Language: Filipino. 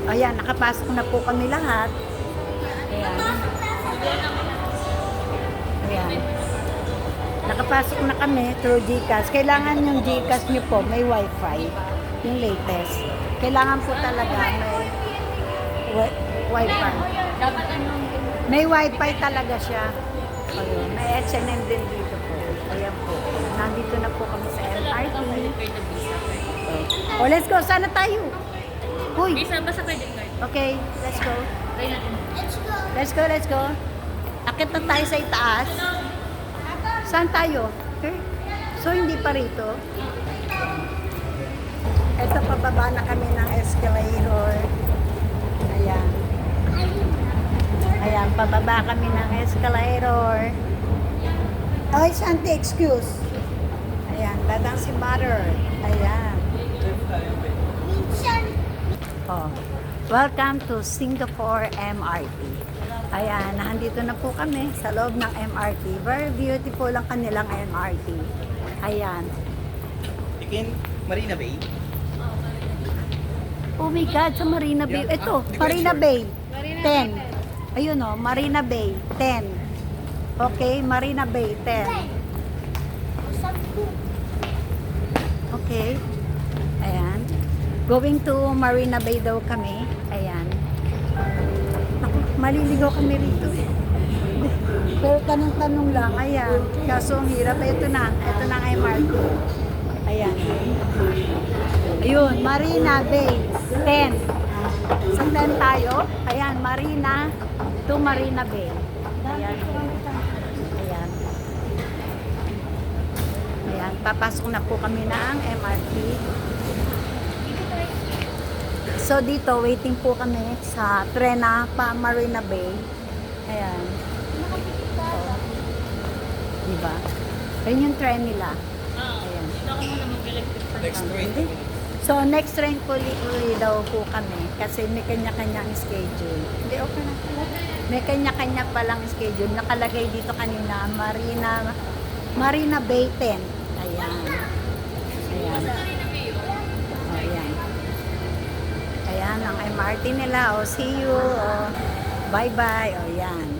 Ayan, nakapasok na po kami lahat. Ayan. Ayan. Nakapasok na kami through GCash. Kailangan yung GCash nyo po, may wifi. Yung latest. Kailangan po talaga may wifi. May wifi talaga siya. Ayun. May H&M din dito po. Ayan po. Nandito na po kami sa MRT. Oh, let's go. Sana tayo. Uy. Visa ba sa credit card? Okay, let's go. Try natin. Let's go, let's go. Akit na tayo sa itaas. Saan tayo? Okay. So, hindi pa rito. Ito, pababa na kami ng escalator. Ayan. Ayan, pababa kami ng escalator. Ay, Santi, excuse. Ayan, dadang si Mother. Ayan. Oh. Welcome to Singapore MRT. Ayan, nandito na po kami sa loob ng MRT. Very beautiful ang kanilang MRT. Ayan. Ikin, Marina Bay. Oh my God, sa Marina Bay. Yeah. Ito, Hindi ko Marina sure. Bay. 10. Ayun o, Marina Bay. 10. Okay, Marina Bay. 10. Okay. Ayan. Going to Marina Bay daw kami. Ayan. Naku, maliligaw kami rito eh. Pero tanong-tanong lang. Ayan. Kaso ang hirap. Ito na. Ito na ang MRT. Ayan. Ayun. Marina Bay. 10. Saan din tayo? Ayan. Marina to Marina Bay. Ayan. Ayan. Ayan. Papasok na po kami ng MRT. So dito, waiting po kami sa trena pa Marina Bay. Ayan. Oh. Diba? Ayun yung tren nila. Ayan. Dito ako muna mag-electric fan. Next train. Hindi. So next train po uli daw po kami kasi may kanya-kanyang schedule. Hindi, okay na. May kanya-kanya palang schedule. Nakalagay dito kanina, Marina Bay 10. Ayan. Ayan. Ayan. Ayan ang MRT nila. O, see you. O, bye-bye. O, yan.